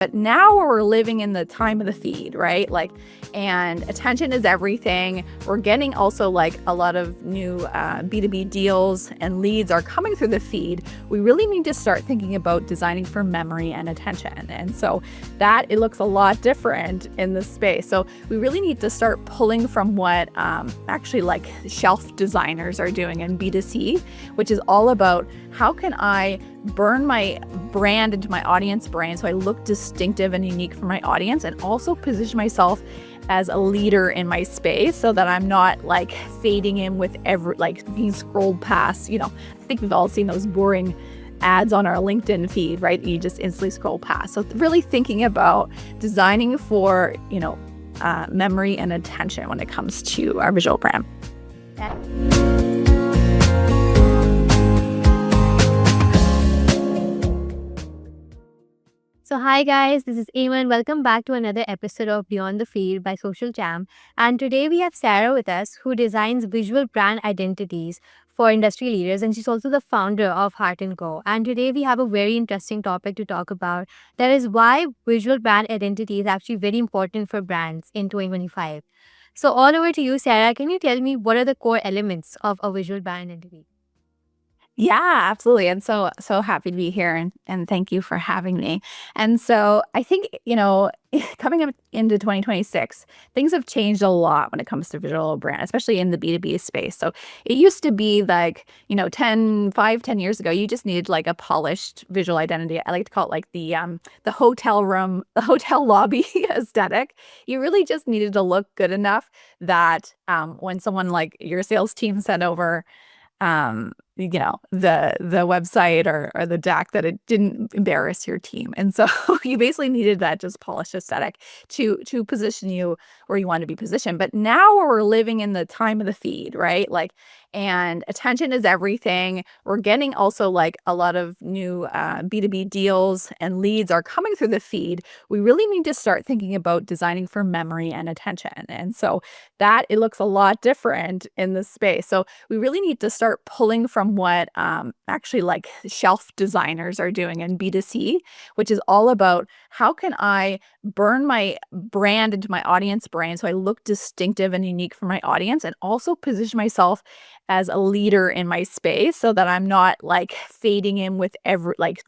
But now we're living in the time of the feed, right? And attention is everything. We're getting also a lot of new B2B deals and leads are coming through the feed. We really need to start thinking about designing for memory and attention. And so it looks a lot different in this space. So we really need to start pulling from what shelf designers are doing in B2C, which is all about how can I burn my brand into my audience brain so I look distinctive and unique for my audience, and also position myself as a leader in my space so that I'm not fading in with being scrolled past. I think we've all seen those boring ads on our LinkedIn feed, right? You just instantly scroll past. So really thinking about designing for, memory and attention when it comes to our visual brand. So, hi guys, this is Eamon. Welcome back to another episode of Beyond the Field by Social Jam. And today we have Sarah with us, who designs visual brand identities for industry leaders, and she's also the founder of Hart & Co. And today we have a very interesting topic to talk about. That is why visual brand identity is actually very important for brands in 2025. So, all over to you, Sarah. Can you tell me what are the core elements of a visual brand identity? Yeah, absolutely. And so happy to be here, and thank you for having me. And so I think, coming up into 2026, things have changed a lot when it comes to visual brand, especially in the B2B space. So it used to be 10 years ago, you just needed a polished visual identity. I like to call it the hotel room, the hotel lobby aesthetic. You really just needed to look good enough that when someone your sales team sent over the website or the deck, that it didn't embarrass your team. And so you basically needed that just polished aesthetic to position you where you want to be positioned. But now we're living in the time of the feed, right? And attention is everything. We're getting also a lot of new B2B deals and leads are coming through the feed. We really need to start thinking about designing for memory and attention. And so it looks a lot different in this space. So we really need to start pulling from what shelf designers are doing in B2C, which is all about how can I burn my brand into my audience brain so I look distinctive and unique for my audience, and also position myself as a leader in my space so that I'm not fading in with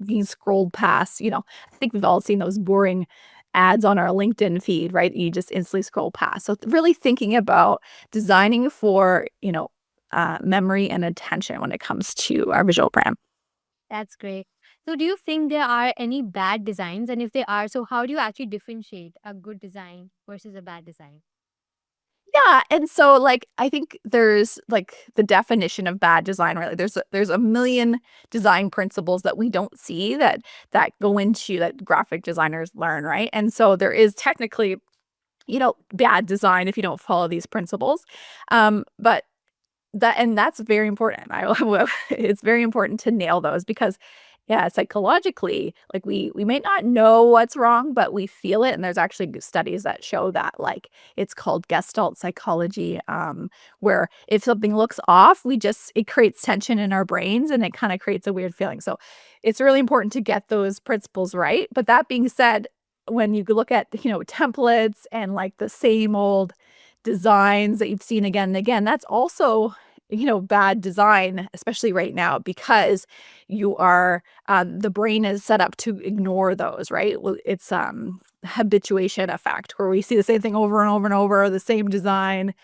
being scrolled past. I think we've all seen those boring ads on our LinkedIn feed, right? You just instantly scroll past. So really thinking about designing for, memory and attention when it comes to our visual brand. That's great. So, do you think there are any bad designs? And if there are, so how do you actually differentiate a good design versus a bad design? Yeah, and so I think there's the definition of bad design, right? There's a million design principles that we don't see that go into that graphic designers learn, right? And so there is technically, bad design if you don't follow these principles. But that's very important. It's very important to nail those because, yeah, psychologically, we may not know what's wrong, but we feel it. And there's actually studies that show that, it's called Gestalt psychology, where if something looks off, it creates tension in our brains, and it kind of creates a weird feeling. So it's really important to get those principles right. But that being said, when you look at, templates and the same old designs that you've seen again and again, that's also, bad design, especially right now, because the brain is set up to ignore those, right? Well, it's habituation effect, where we see the same thing over and over and over, the same design.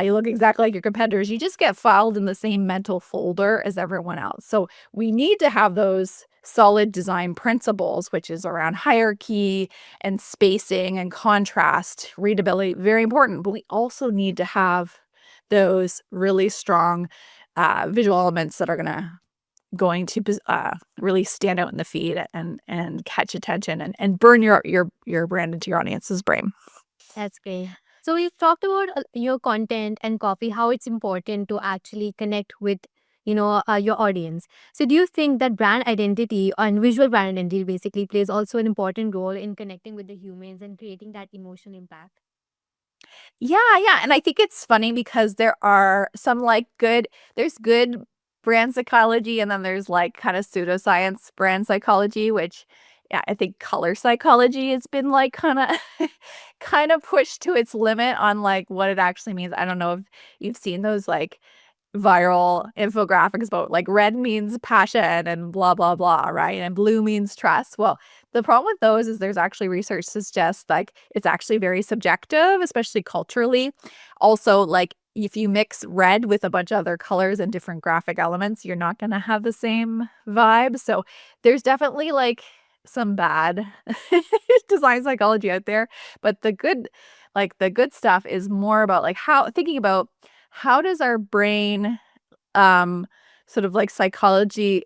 You look exactly like your competitors. You just get filed in the same mental folder as everyone else. So we need to have those solid design principles, which is around hierarchy and spacing and contrast, readability, very important. But we also need to have those really strong visual elements that are going to really stand out in the feed and catch attention and burn your brand into your audience's brain. That's great. So we've talked about your content and copy, how it's important to actually connect with, your audience. So do you think that brand identity and visual brand identity basically plays also an important role in connecting with the humans and creating that emotional impact? Yeah, and I think it's funny because there are some there's good brand psychology, and then there's kind of pseudoscience brand psychology, which yeah, I think color psychology has been like kind of pushed to its limit on like what it actually means. I don't know if you've seen those like viral infographics about like red means passion and blah blah blah, right? And blue means trust. Well, the problem with those is there's actually research suggests like it's actually very subjective, especially culturally. Also, like if you mix red with a bunch of other colors and different graphic elements, you're not going to have the same vibe. So there's definitely like some bad design psychology out there, but the good stuff is more about like how thinking about how does our brain um sort of like psychologically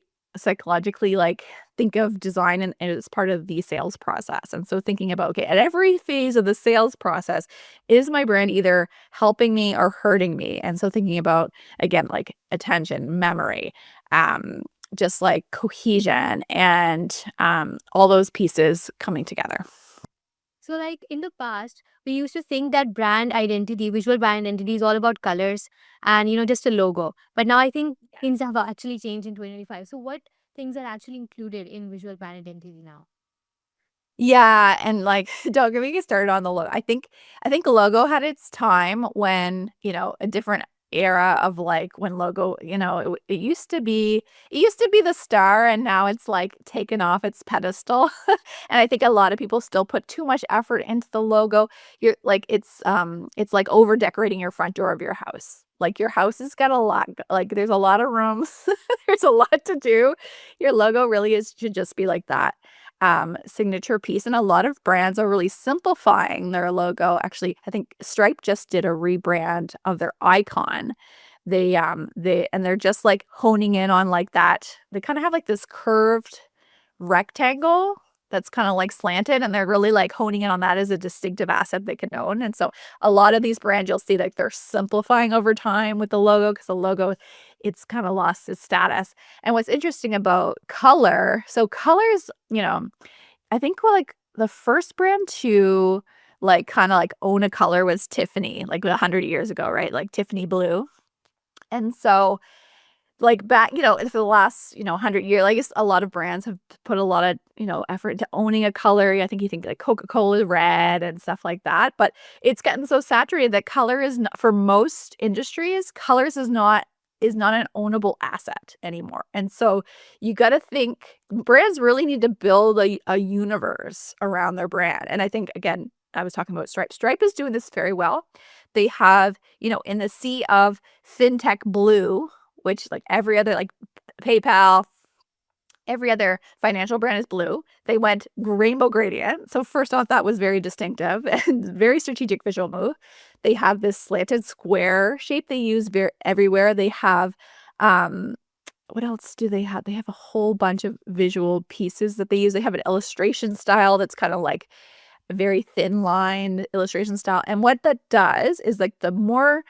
like think of design and as part of the sales process. And so thinking about, okay, at every phase of the sales process, is my brand either helping me or hurting me? And so thinking about again like attention, memory, um just like cohesion and all those pieces coming together. So, like in the past, we used to think that brand identity, visual brand identity, is all about colors and just a logo. But now I think things have actually changed in 2025. So, what things are actually included in visual brand identity now? Yeah, and, like, don't get me started on the logo. I think logo had its time when, a different era of, like, when logo, it used to be the star, and now it's, like, taken off its pedestal, and I think a lot of people still put too much effort into the logo. You're like, it's like over decorating your front door of your house. Like, your house has got a lot like, there's a lot of rooms, there's a lot to do. Your logo really is should just be like that signature piece. And a lot of brands are really simplifying their logo. Actually, I think Stripe just did a rebrand of their icon. They're just like honing in on like that. They kind of have like this curved rectangle that's kind of like slanted, and they're really like honing in on that as a distinctive asset they can own. And so a lot of these brands you'll see like they're simplifying over time with the logo because the logo it's kind of lost its status. And what's interesting about color, so colors, I think like the first brand to like kind of like own a color was Tiffany, like 100 years ago, right? Like Tiffany blue. And so like back, for the last, 100 years, I guess a lot of brands have put a lot of, effort into owning a color. I think you think like Coca-Cola red and stuff like that, but it's gotten so saturated that color is not, for most industries, colors is not an ownable asset anymore. And so you got to think brands really need to build a universe around their brand. And I think again, I was talking about Stripe. Stripe is doing this very well. They have, in the sea of fintech blue, which like every other like PayPal, every other financial brand is blue. They went rainbow gradient. So first off, that was very distinctive and very strategic visual move. They have this slanted square shape they use everywhere. They have what else do they have? They have a whole bunch of visual pieces that they use. They have an illustration style that's kind of like a very thin line illustration style. And what that does is like the more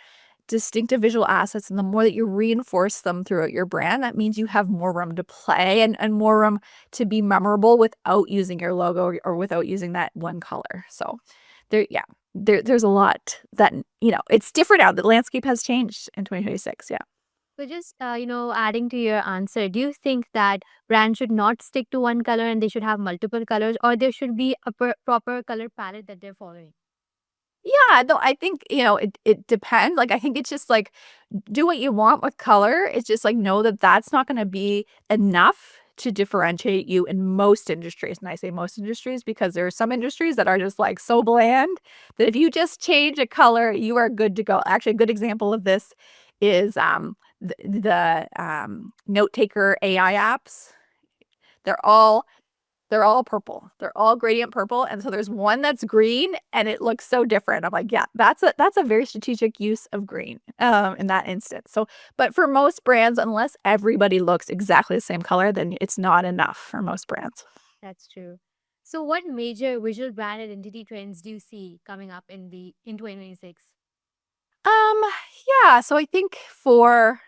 distinctive visual assets and the more that you reinforce them throughout your brand, that means you have more room to play and more room to be memorable without using your logo or without using that one color. So yeah, there's a lot that, it's different now. The landscape has changed in 2026. Yeah. So, just adding to your answer, do you think that brands should not stick to one color and they should have multiple colors, or there should be a proper color palette that they're following? Yeah, no, I think, it depends. Like, I think it's just like do what you want with color. It's just like know that that's not going to be enough to differentiate you in most industries. And I say most industries because there are some industries that are just like so bland that if you just change a color, you are good to go. Actually, a good example of this is the note taker AI apps. They're all they're all purple. They're all gradient purple, and so there's one that's green, and it looks so different. I'm like, "Yeah, that's a very strategic use of green, in that instance." So, but for most brands, unless everybody looks exactly the same color, then it's not enough for most brands. That's true. So, what major visual brand identity trends do you see coming up in 2026? Um, yeah, so I think for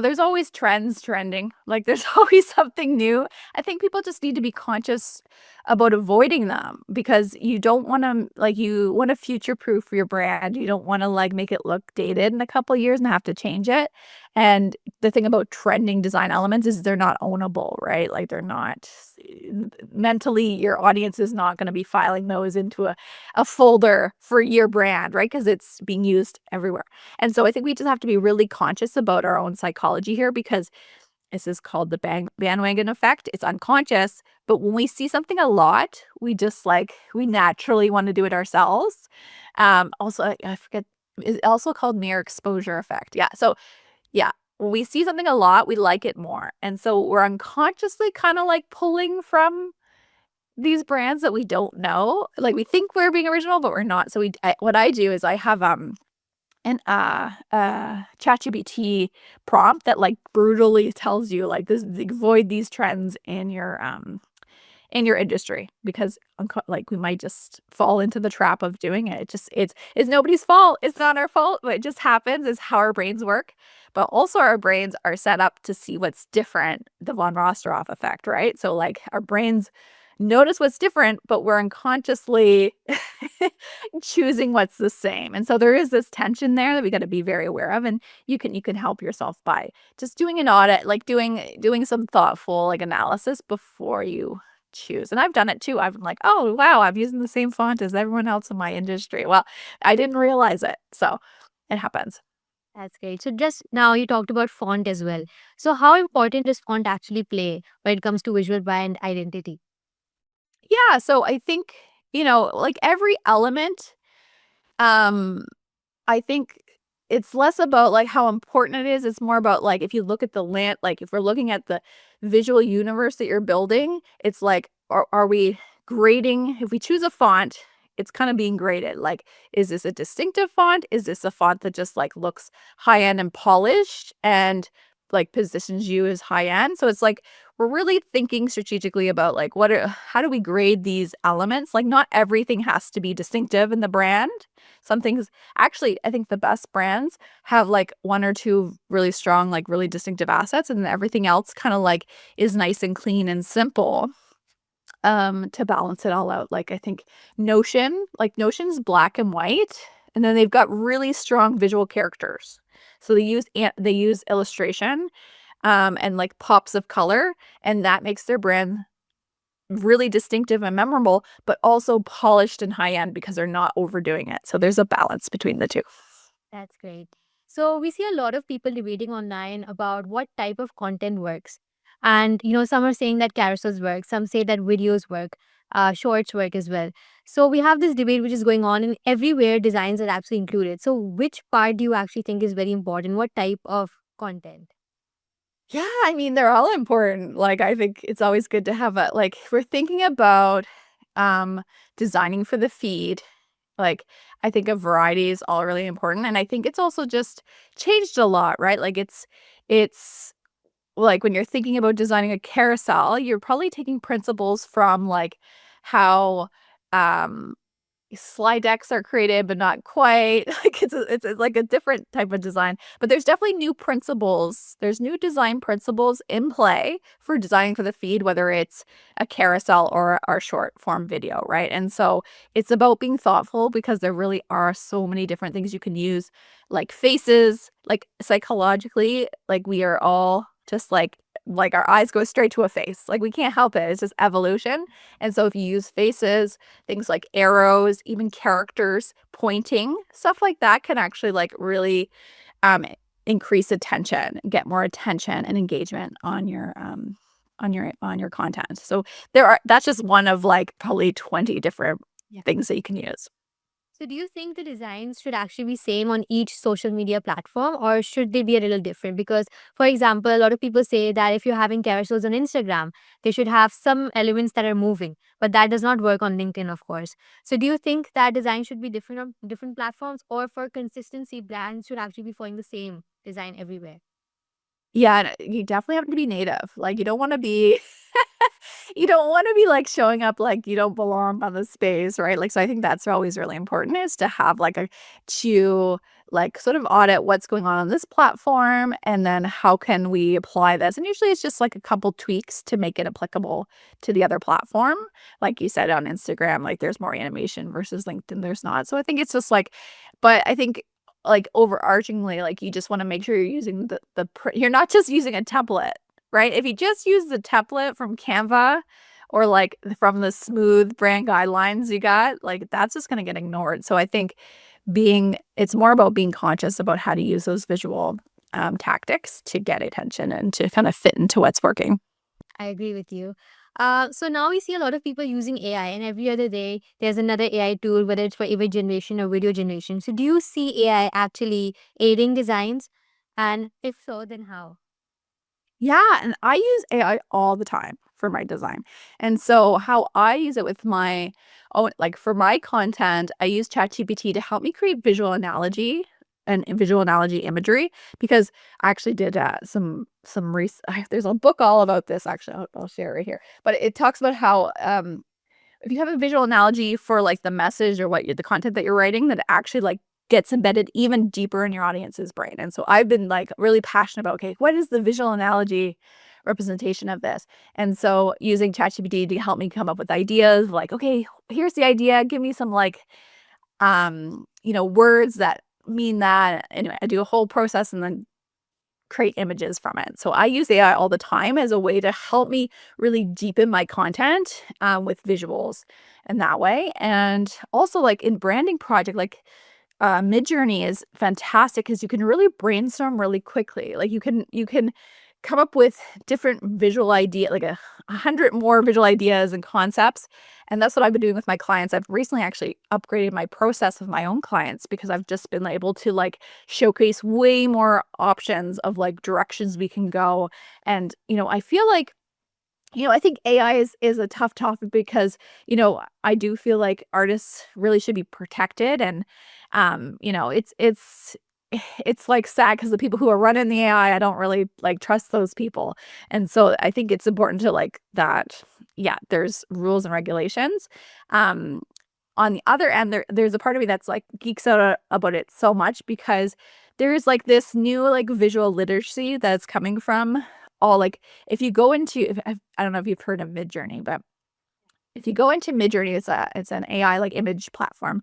there's always trends trending. Like, there's always something new. I think people just need to be conscious about avoiding them because you don't wanna like, you wanna future-proof your brand. You don't wanna, like, make it look dated in a couple years and have to change it. And the thing about trending design elements is they're not ownable, right? Like they're not mentally, your audience is not going to be filing those into a folder for your brand, right? Because it's being used everywhere. And so I think we just have to be really conscious about our own psychology here, because this is called the bandwagon effect. It's unconscious, but when we see something a lot, we just like, we naturally want to do it ourselves. Also, I forget, it's also called mere exposure effect. Yeah. So yeah, when we see something a lot, we like it more. And so we're unconsciously kind of like pulling from these brands that we don't know. Like we think we're being original, but we're not. So what I do is I have an ChatGPT prompt that like brutally tells you like this, avoid these trends in your industry, because like we might just fall into the trap of doing it. It's nobody's fault. It's not our fault, but it just happens. Is how our brains work. But also our brains are set up to see what's different, the von Rosteroff effect, right? So like our brains notice what's different, but we're unconsciously choosing what's the same. And so there is this tension there that we got to be very aware of. And you can help yourself by just doing an audit, like doing some thoughtful like analysis before you choose. And I've done it too. I'm like, oh wow, I'm using the same font as everyone else in my industry. Well, I didn't realize it. So it happens. That's great. So just now you talked about font as well. So how important does font actually play when it comes to visual brand identity? Yeah. So I think, like every element, um, I think it's less about like how important it is. It's more about like if you look at the land, like if we're looking at the visual universe that you're building, it's like, are we grading? If we choose a font, it's kind of being graded. Like, is this a distinctive font? Is this a font that just like looks high end and polished and like positions you as high end? So it's like we're really thinking strategically about like how do we grade these elements? Like not everything has to be distinctive in the brand. Some things actually, I think the best brands have like one or two really strong, like really distinctive assets, and then everything else kind of like is nice and clean and simple to balance it all out. Like I think Notion's black and white, and then they've got really strong visual characters. So they use illustration and like pops of color, and that makes their brand really distinctive and memorable, but also polished and high end because they're not overdoing it. So there's a balance between the two. That's great. So we see a lot of people debating online about what type of content works. And some are saying that carousels work, some say that videos work, shorts work as well. So we have this debate which is going on, and everywhere designs are absolutely included. So which part do you actually think is very important? What type of content? Yeah, I mean, they're all important. Like, I think it's always good to have if we're thinking about um designing for the feed, like I think a variety is all really important. And I think it's also just changed a lot, right? Like it's like when you're thinking about designing a carousel, you're probably taking principles from like how um slide decks are created, but not quite. Like it's like a different type of design. But there's definitely new principles. There's new design principles in play for designing for the feed, whether it's a carousel or our short form video, right? And so it's about being thoughtful because there really are so many different things you can use, like faces, like psychologically, like we are all just like our eyes go straight to a face. Like we can't help it. It's just evolution. And so if you use faces, things like arrows, even characters pointing, stuff like that can actually like really um increase attention, get more attention and engagement on your content. So that's just one of like probably 20 different Yeah. things that you can use. So do you think the designs should actually be same on each social media platform, or should they be a little different? Because for example, a lot of people say that if you're having carousels on Instagram, they should have some elements that are moving, but that does not work on LinkedIn, of course. So do you think that design should be different on different platforms, or for consistency, brands should actually be following the same design everywhere? Yeah, and you definitely have to be native. Like, you don't wanna be you don't wanna be, like, showing up like you don't belong on the space, right? Like, so I think that's always really important is to have, like, like, sort of audit what's going on this platform, and then how can we apply this? And usually it's just, like, a couple tweaks to make it applicable to the other platform. Like you said on Instagram, like, there's more animation versus LinkedIn, there's not. So I think it's just, like but I think like overarchingly, like you just want to make sure you're using you're not just using a template, right? If you just use the template from Canva or like from the smooth brand guidelines you got, like that's just going to get ignored. So I think it's more about being conscious about how to use those visual tactics to get attention and to kind of fit into what's working. I agree with you. So now we see a lot of people using AI, and every other day there's another AI tool, whether it's for image generation or video generation. So, do you see AI actually aiding designs? And if so, then how? Yeah, and I use AI all the time for my design. And so how I use it with my own, like for my content, I use ChatGPT to help me create visual analogy and visual analogy imagery because I actually did there's a book all about this actually. I'll share it right here. But it talks about how if you have a visual analogy for like the message or the content that you're writing, that actually like gets embedded even deeper in your audience's brain. And so I've been like really passionate about, okay, what is the visual analogy representation of this? And so using ChatGPT to help me come up with ideas like, okay, here's the idea, give me some like words that mean that. Anyway, I do a whole process and then create images from it. So I use AI all the time as a way to help me really deepen my content with visuals in that way. And also like in branding project, like Midjourney is fantastic because you can really brainstorm really quickly. Like you can come up with different visual idea, like 100 more visual ideas and concepts. And that's what I've been doing with my clients. I've recently actually upgraded my process with my own clients because I've just been able to like showcase way more options of like directions we can go. And I feel like I think AI is a tough topic because, I do feel like artists really should be protected and it's like sad because the people who are running the AI, I don't really like trust those people. And so I think it's important to like that, yeah, there's rules and regulations. Um on the other end, there's a part of me that's like geeks out about it so much because there's like this new like visual literacy that's coming from all like if you go into I don't know if you've heard of Midjourney, but if you go into Midjourney, it's an AI like image platform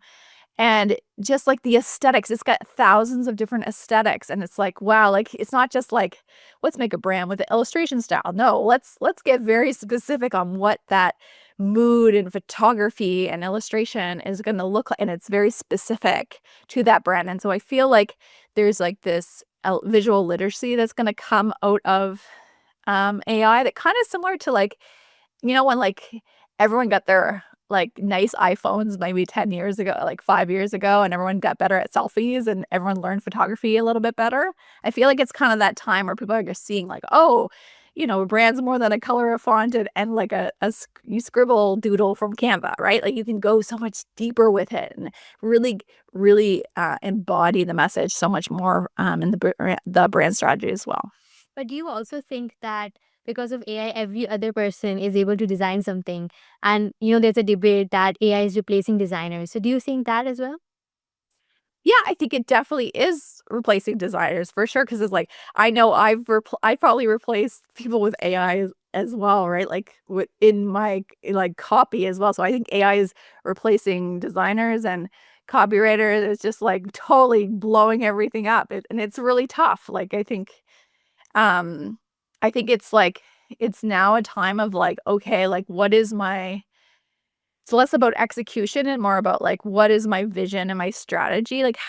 and just like the aesthetics, it's got thousands of different aesthetics. And it's like, wow, like it's not just like, let's make a brand with the illustration style. No, let's get very specific on what that mood and photography and illustration is going to look like. And it's very specific to that brand. And so I feel like there's like this visual literacy that's going to come out of AI that kind of similar to like when like everyone got their like nice iPhones maybe 10 years ago, like 5 years ago, and everyone got better at selfies and everyone learned photography a little bit better. I feel like it's kind of that time where people are just seeing like, oh, brand's more than a color of font and like you scribble doodle from Canva, right? Like you can go so much deeper with it and really, really embody the message so much more in the brand strategy as well. But do you also think that because of AI, every other person is able to design something? And, there's a debate that AI is replacing designers. So, do you think that as well? Yeah, I think it definitely is replacing designers for sure. Because it's like, I know I probably replaced people with AI as well, right? Like, in my, like, copy as well. So I think AI is replacing designers and copywriters. It's just, like, totally blowing everything up, and it's really tough. Like, um I think it's, like, it's now a time of, like, okay, like, it's less about execution and more about, like, what is my vision and my strategy? Like,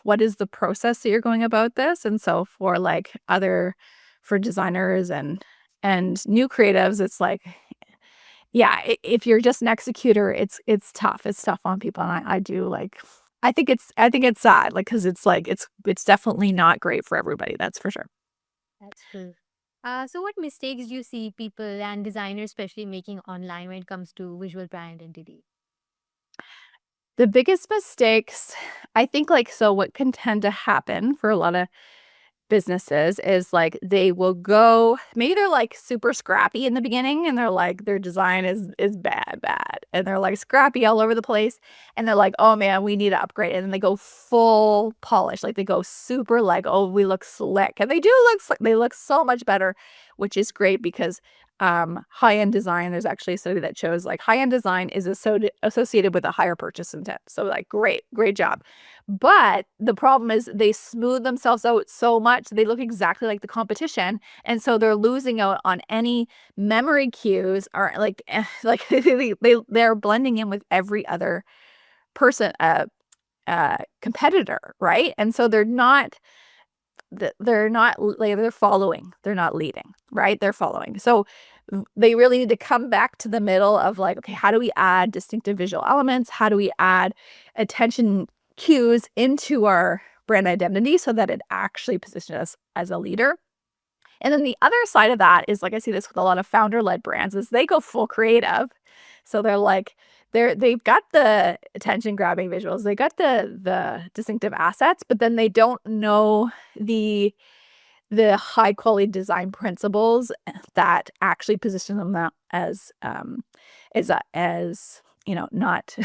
what is the process that you're going about this? And so for, like, for designers and new creatives, it's like, yeah, if you're just an executor, it's tough. It's tough on people, and I do, like I think it's sad, like because it's, like, it's definitely not great for everybody, that's for sure. That's true. So, what mistakes do you see people and designers, especially making online when it comes to visual brand identity? The biggest mistakes, I think, like so what can tend to happen for a lot of businesses is like they will go maybe they're like super scrappy in the beginning and they're like their design is bad and they're like scrappy all over the place and they're like, oh man, we need to upgrade, and then they go full polish, like they go super like, oh, we look slick, and they do look slick, they look so much better, which is great because high-end design, there's actually a study that shows like high-end design is associated with a higher purchase intent. So like great job. But the problem is they smooth themselves out so much, they look exactly like the competition. And so they're losing out on any memory cues or like like they're blending in with every other person competitor, right? And so they're not like they're following, they're not leading, right? They're following. So they really need to come back to the middle of like, okay, how do we add distinctive visual elements? How do we add attention cues into our brand identity so that it actually positions us as a leader? And then the other side of that is like I see this with a lot of founder-led brands is they go full creative. So they're like they've got the attention grabbing visuals. They got the distinctive assets, but then they don't know the high quality design principles that actually position them as not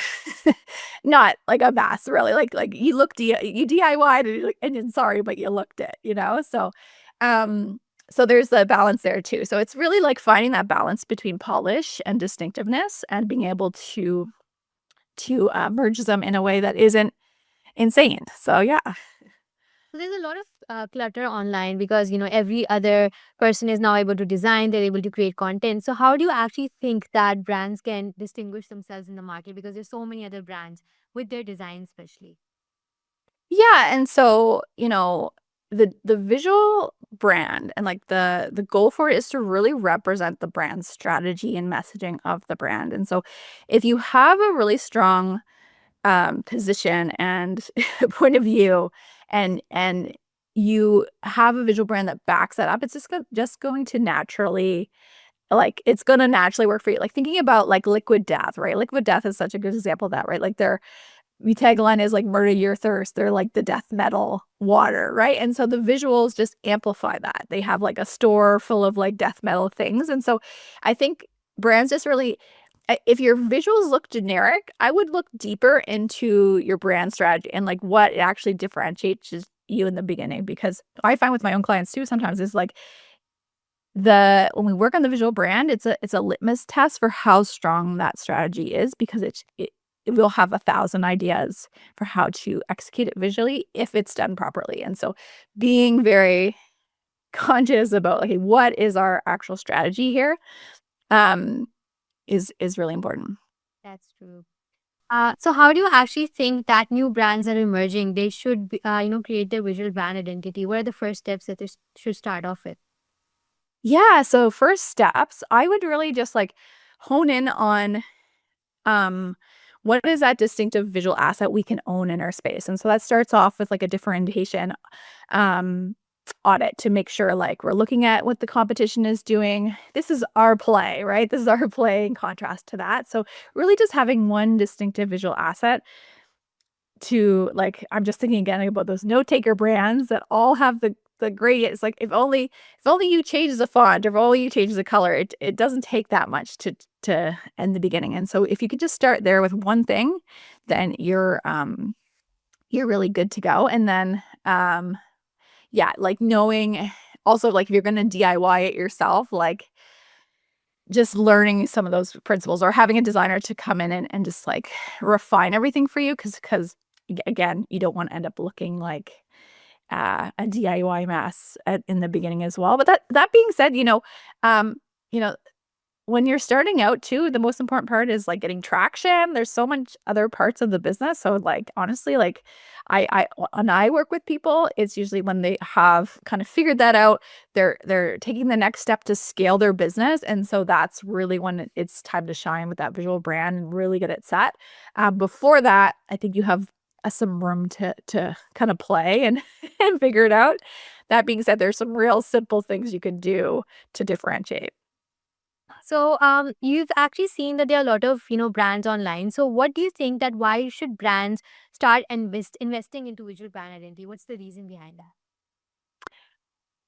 not like a mess really like you you DIY'd and then sorry but you looked it. Um so there's the balance there too. So it's really like finding that balance between polish and distinctiveness and being able to merge them in a way that isn't insane. So yeah. So there's a lot of clutter online because every other person is now able to design, they're able to create content. So how do you actually think that brands can distinguish themselves in the market because there's so many other brands with their design especially? Yeah, and so, the visual brand and like the goal for it is to really represent the brand strategy and messaging of the brand. And so if you have a really strong position and point of view and you have a visual brand that backs that up, it's just going to naturally it's gonna naturally work for you. Like thinking about like Liquid Death, right? Liquid Death is such a good example of that, right? Like the tagline is like "Murder Your Thirst." They're like the death metal water, right? And so the visuals just amplify that. They have like a store full of like death metal things, and so I think brands just really, if your visuals look generic, I would look deeper into your brand strategy and like what actually differentiates you in the beginning. Because I find with my own clients too, sometimes is like when we work on the visual brand, it's a litmus test for how strong that strategy is because it will have 1,000 ideas for how to execute it visually if it's done properly. And so being very conscious about, okay, what is our actual strategy here, um, is really important. That's true. So how do you actually think that new brands that are emerging, they should create their visual brand identity? What are the first steps that they should start off with? Yeah, so first steps, I would really just like hone in on um what is that distinctive visual asset we can own in our space. And so that starts off with like a differentiation um audit to make sure like we're looking at what the competition is doing. This is our play, right? This is our play in contrast to that. So really just having one distinctive visual asset to like I'm just thinking again about those note taker brands that all have the gradient. It's like if only you change the font or if only you change the color, it doesn't take that much to end the beginning. And so if you could just start there with one thing, then you're really good to go. And then yeah, like knowing also like if you're gonna DIY it yourself, like just learning some of those principles or having a designer to come in and just like refine everything for you because again, you don't want to end up looking like a DIY mess in the beginning as well. But that being said, um, you know, when you're starting out too, the most important part is, like, getting traction. There's so much other parts of the business, so, like, honestly, like, when I work with people, it's usually when they have kind of figured that out, they're taking the next step to scale their business, and so that's really when it's time to shine with that visual brand and really get it set. Before that, I think you have, some room to kinda play and and figure it out. That being said, there's some real simple things you can do to differentiate. So, you've actually seen that there are a lot of brands online. So, what do you think that why should brands start investing into visual brand identity? What's the reason behind that?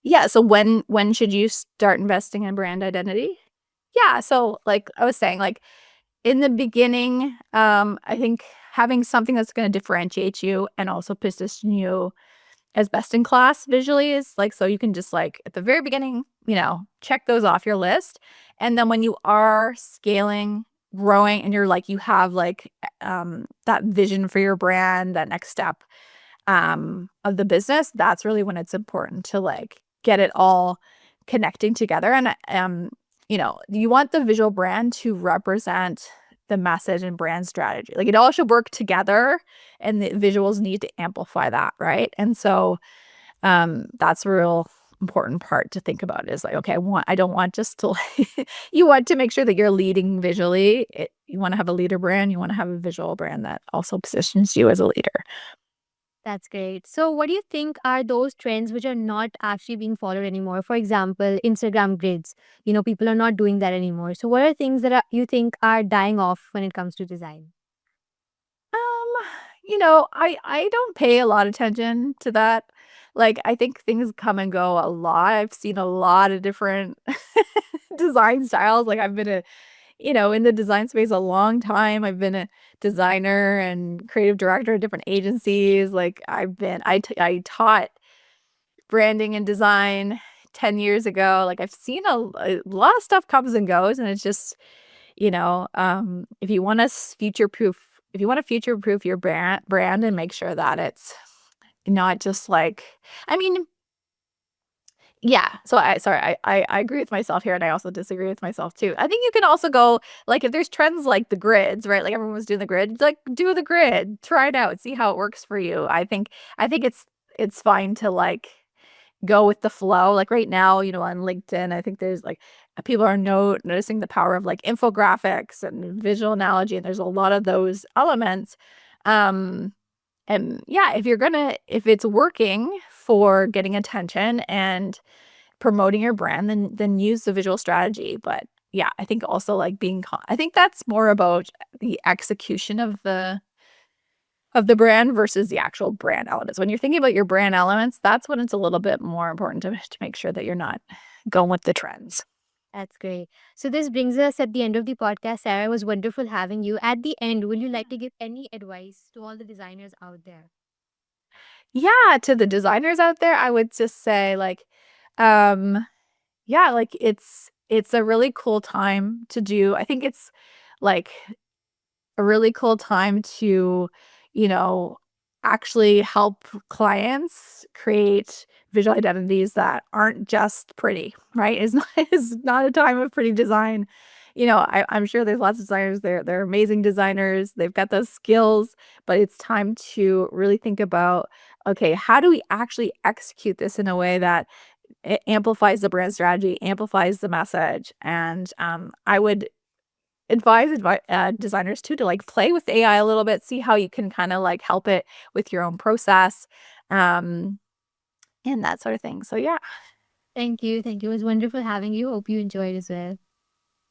Yeah, so when should you start investing in brand identity? Yeah, so, like I was saying, like, in the beginning, I think having something that's gonna differentiate you and also position you as best in class visually is like, so you can just like at the very beginning, check those off your list. And then when you are scaling, growing, and you're like, you have like that vision for your brand, that next step of the business, that's really when it's important to like get it all connecting together. And you want the visual brand to represent the message and brand strategy. Like it all should work together, and the visuals need to amplify that, right? And so that's a real important part to think about is like, okay, I don't want just to you want to make sure that you're leading visually. You want to have a leader brand, you want to have a visual brand that also positions you as a leader. That's great. So, what do you think are those trends which are not actually being followed anymore? For example, Instagram grids. People are not doing that anymore. So, what are things that you think are dying off when it comes to design? I don't pay a lot of attention to that. Like, I think things come and go a lot. I've seen a lot of different design styles. Like, I've been in the design space a long time. I've been a designer and creative director at different agencies. Like, I taught branding and design 10 years ago. Like, I've seen a lot of stuff comes and goes, and it's just if you want to future proof your brand and make sure that it's not just like, I mean, yeah. So I agree with myself here, and I also disagree with myself too. I think you can also go like if there's trends like the grids, right? Like everyone was doing the grid, like do the grid, try it out, see how it works for you. I think it's fine to like go with the flow. Like right now, on LinkedIn, I think there's like people are noticing the power of like infographics and visual analogy, and there's a lot of those elements. Um, and yeah, if it's working for getting attention and promoting your brand, then use the visual strategy. But yeah, I think also like I think that's more about the execution of the brand versus the actual brand elements. When you're thinking about your brand elements, that's when it's a little bit more important to make sure that you're not going with the trends. That's great. So, this brings us at the end of the podcast. Sarah, it was wonderful having you. At the end, will you like to give any advice to all the designers out there? Yeah, to the designers out there, I would just say like, um, yeah, like it's a really cool time to do. I think it's like a really cool time to, you know, actually help clients create visual identities that aren't just pretty, right? It's not it's not a time of pretty design. I'm sure there's lots of designers, they're amazing designers, they've got those skills, but it's time to really think about, okay, how do we actually execute this in a way that it amplifies the brand strategy, amplifies the message, and I would designers too to like play with AI a little bit, see how you can kind of like help it with your own process, um, and that sort of thing. So yeah. Thank you. Thank you. It was wonderful having you. Hope you enjoyed as well.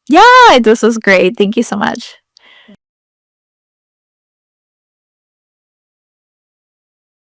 Yeah, this was great. Thank you so much.